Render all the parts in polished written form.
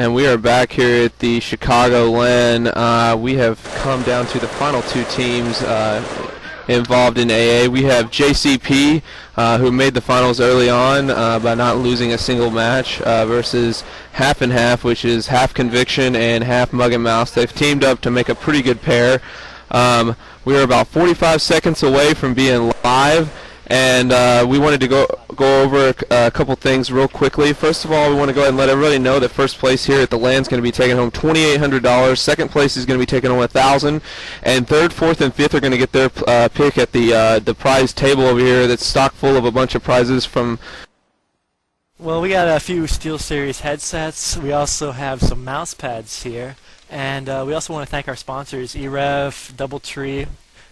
And we are back here at the Chicago LAN. We have come down to the final two teams involved in AA. We have jCp, who made the finals early on by not losing a single match, versus Half and Half, which is half Conviction and half Mug and Mouse. They've teamed up to make a pretty good pair. We are about 45 seconds away from being live. And we wanted to go over a couple things real quickly. First of all, we want to go ahead and let everybody know that first place here at the LAN is going to be taking home $2,800. Second place is going to be taking home $1,000, and third, fourth, and fifth are going to get their pick at the prize table over here. That's stocked full of a bunch of prizes from. Well, we got a few SteelSeries headsets. We also have some mouse pads here, and we also want to thank our sponsors, eRev, DoubleTree,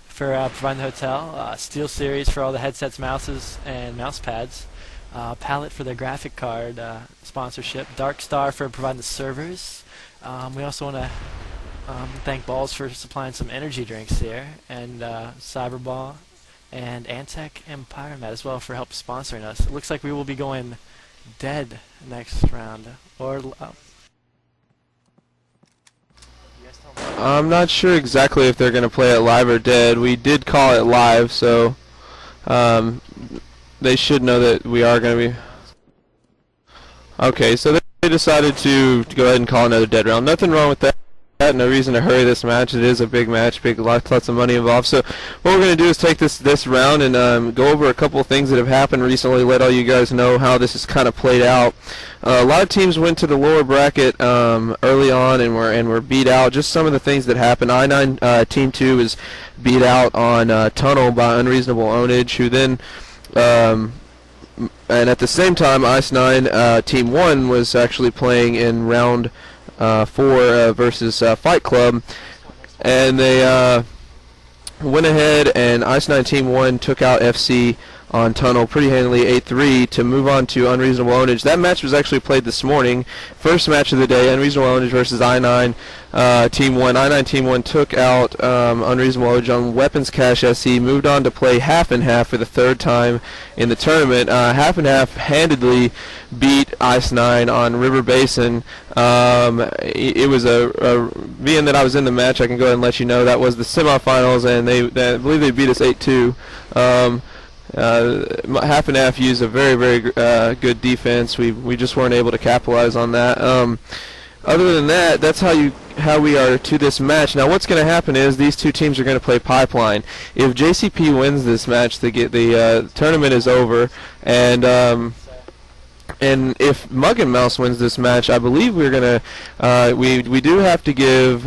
for providing the hotel, SteelSeries for all the headsets, mouses, and mouse pads, Palette for their graphic card sponsorship, Darkstar for providing the servers. We also want to thank Balls for supplying some energy drinks here, and Cyberball and Antec and Pyromet as well for help sponsoring us. It looks like we will be going dead next round, or I'm not sure exactly if they're going to play it live or dead. We did call it live, so they should know that we are going to be. Okay, so they decided to go ahead and call another dead round. Nothing wrong with that. No reason to hurry this match. It is a big match, lots of money involved. So what we're going to do is take this round and go over a couple of things that have happened recently, let all you guys know how this is kind of played out. A lot of teams went to the lower bracket early on and were beat out. Just some of the things that happened. I9 Team 2 was beat out on Tunnel by Unreasonable Ownage, who then and at the same time Ice9 Team 1 was actually playing in round 4 versus Fight Club, and they went ahead and Ice9 Team 1 took out FC on Tunnel pretty handily, 8-3, to move on to Unreasonable Ownage. That match was actually played this morning. First match of the day, Unreasonable Ownage versus I9 Team 1. I9 Team 1 took out Unreasonable Ownage on Weapons Cache SE, moved on to play Half and Half for the third time in the tournament. Half and Half handedly beat Ice9 on River Basin. It was being that I was in the match, I can go ahead and let you know that was the semifinals, and I believe they beat us 8-2. Half and Half used a very good defense. We just weren't able to capitalize on that. Other than that, that's how we are to this match. Now, what's going to happen is these two teams are going to play Pipeline. If jCp wins this match, the tournament is over, and if Mug and Mouse wins this match, I believe we're going to we do have to give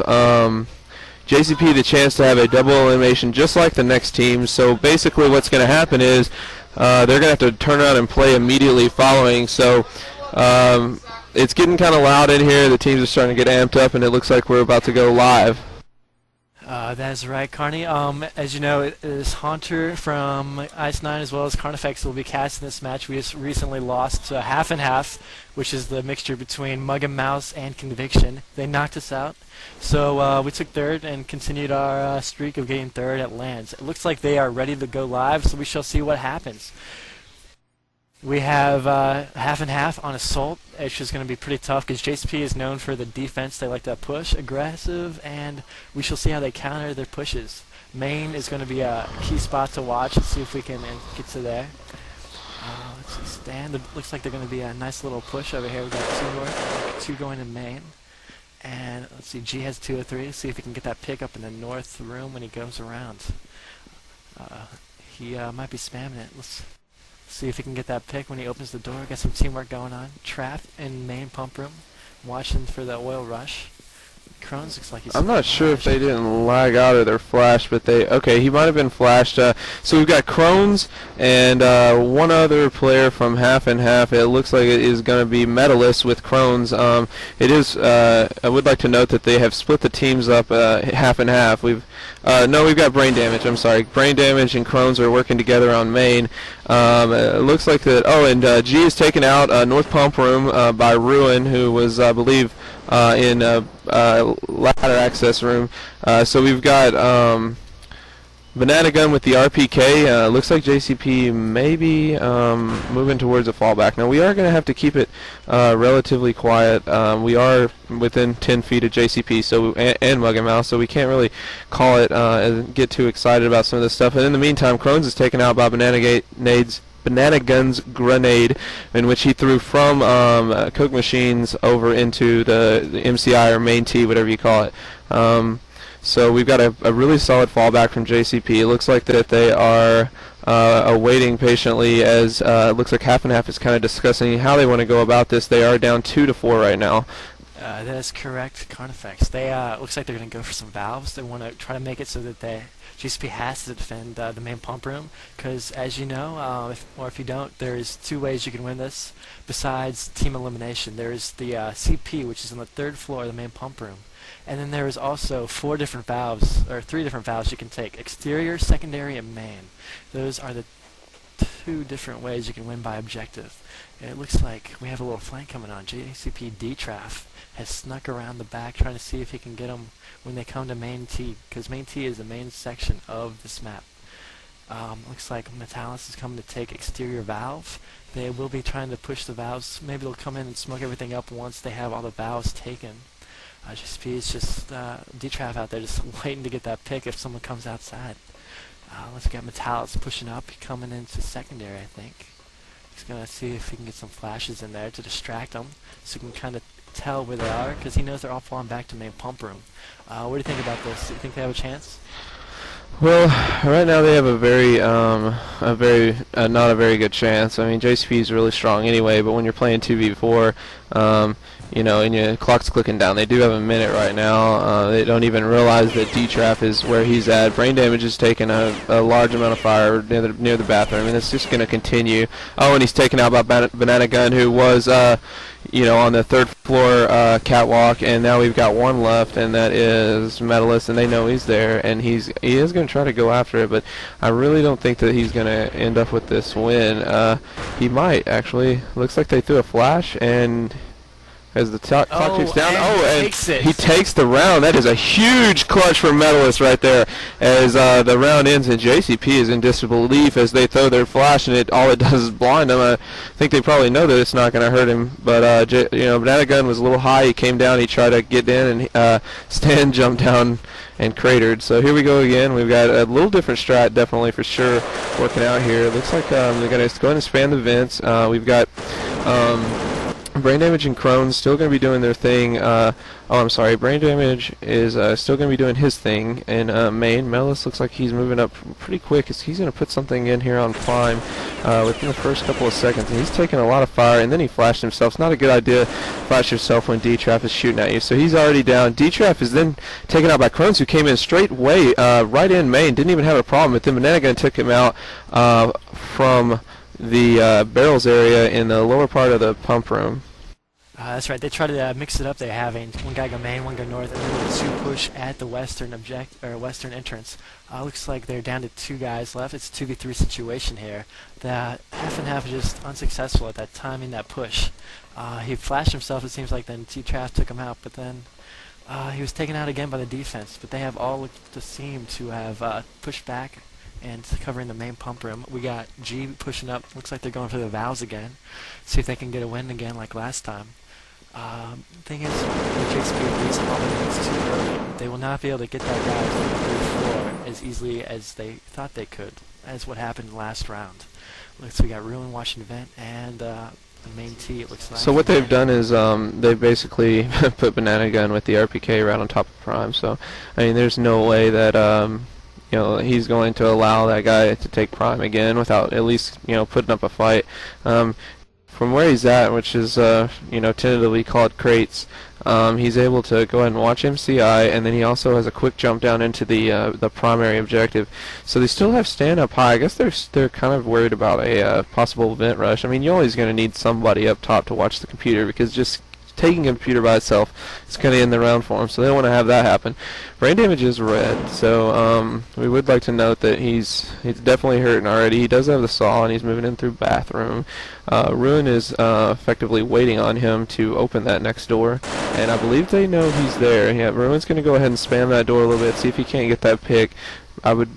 jCp the chance to have a double elimination just like the next team. So basically what's going to happen is they're going to have to turn around and play immediately following. So it's getting kind of loud in here. The teams are starting to get amped up, and it looks like we're about to go live. That is right, Carney. As you know, it is Haunter from Ice9 as well as Carnifex will be casting this match. We just recently lost to Half and Half, which is the mixture between Mug and Mouse and Conviction. They knocked us out. So we took third and continued our streak of getting third at LANs. It looks like they are ready to go live, so we shall see what happens. We have Half and Half on Assault, which is going to be pretty tough because jCp is known for the defense. They like to push, aggressive, and we shall see how they counter their pushes. Main is going to be a key spot to watch. Let's see if we can get to there. Let's see, stand. It looks like they're going to be a nice little push over here. We've got 2 north, 2 going to main. And let's see, G has 2 or 3. Let's see if he can get that pick up in the north room when he goes around. He might be spamming it. Let's see if he can get that pick when he opens the door. Got some teamwork going on. Trapped in main pump room, watching for the oil rush. Crohn's looks like he's. I'm not sure if they didn't lag out of their flash, but okay, he might have been flashed. So we've got Crohn's and one other player from Half and Half. It looks like it is going to be Medalist with Crohn's. It is. I would like to note that they have split the teams up half and half. We've got Brain Damage. I'm sorry, Brain Damage and Crohn's are working together on main. It looks like that. Oh, and G is taken out North Pump Room by Ruin, who was, I believe, in ladder access room. So we've got Banana Gun with the RPK. Looks like jCp may be moving towards a fallback. Now we are going to have to keep it relatively quiet. We are within 10 feet of jCp and Mug and Mouse, so we can't really call it and get too excited about some of this stuff. And in the meantime, Crohn's is taken out by Banana Gun's grenade, in which he threw from Coke Machines over into the MCI or main T, whatever you call it. So we've got a really solid fallback from jCp. It looks like that they are awaiting patiently as it looks like half and half is kind of discussing how they want to go about this. They are down 2-4 right now. That is correct, Carnifex. They looks like they're going to go for some valves. They want to try to make it so that jCp has to defend the main pump room, because as you know, if you don't, there's two ways you can win this besides team elimination. There's the CP, which is on the 3rd floor of the main pump room. And then there is also 3 different valves you can take: exterior, secondary, and main. Those are the 2 different ways you can win by objective. And it looks like we have a little flank coming on. jCp Dtraf has snuck around the back trying to see if he can get them when they come to main T, because main T is the main section of this map. Looks like Metalis is coming to take exterior valve. They will be trying to push the valves. Maybe they'll come in and smoke everything up once they have all the valves taken. jCp is just Dtraf out there just waiting to get that pick if someone comes outside. Let's get Metalis pushing up, coming into secondary, I think. He's going to see if he can get some flashes in there to distract them, so he can kind of tell where they are, because he knows they're all falling back to main pump room. What do you think about this? Do you think they have a chance? Well, right now they have not a very good chance. I mean, jCp is really strong anyway, but when you're playing 2v4, you know, and your clock's clicking down. They do have a minute right now. They don't even realize that Dtraf is where he's at. Brain Damage is taking a large amount of fire near the bathroom, and it's just going to continue. Oh, and he's taken out by Banana Gun, who was, you know, on the 3rd floor catwalk, and now we've got one left, and that is Metalist, and they know he's there, and he is going to try to go after it, but I really don't think that he's going to end up with this win. He might, actually. Looks like they threw a flash, and as the clock ticks down, and he takes the round. That is a huge clutch for Metalist right there. As the round ends, and jCp is in disbelief as they throw their flash, and all it does is blind him. I think they probably know that it's not going to hurt him, but you know, Banana Gun was a little high. He came down. He tried to get in, and Stan jumped down and cratered. So here we go again. We've got a little different strat, definitely for sure, working out here. It looks like they're going to go ahead and span the vents. We've got Brain Damage and Crohn's still going to be doing their thing. Oh, I'm sorry. Brain Damage is still going to be doing his thing in main. Melis looks like he's moving up pretty quick. He's going to put something in here on Prime within the first couple of seconds. And he's taking a lot of fire, and then he flashed himself. It's not a good idea to flash yourself when Dtraf is shooting at you. So he's already down. Dtraf is then taken out by Crohn's, who came in straight away, right in main. Didn't even have a problem. But then Banana Gun took him out from the barrels area in the lower part of the pump room. That's right. They try to mix it up. They're having one guy go main, one go north, and then 2 push at the western entrance. Looks like they're down to 2 guys left. It's a 2v3 situation here. The half and half is just unsuccessful at that timing, that push. He flashed himself. It seems like then T-Traf took him out, but then he was taken out again by the defense. But they have all looked to seem to have pushed back and covering the main pump room. We got G pushing up. Looks like they're going for the valves again. See if they can get a win again like last time. Thing is, with jCp releasing all the units too early, they will not be able to get that guy to the 3rd floor as easily as they thought they could, as what happened last round. Looks like we got Ruin watching event and the main T, it looks like. So what they've done is they've basically put Banana Gun with the RPK right on top of Prime. So, I mean, there's no way that you know, he's going to allow that guy to take Prime again without at least, you know, putting up a fight. From where he's at, which is, you know, tentatively called crates, he's able to go ahead and watch MCI, and then he also has a quick jump down into the primary objective. So they still have stand up high. I guess they're kind of worried about a possible vent rush. I mean, you're always going to need somebody up top to watch the computer, because just taking a computer by itself is kind of in the round for him, so they don't want to have that happen. Brain Damage is red, so we would like to note that he's definitely hurting already. He does have the saw, and he's moving in through bathroom. Ruin is effectively waiting on him to open that next door, and I believe they know he's there. Yeah, Ruin's going to go ahead and spam that door a little bit, see if he can't get that pick. I would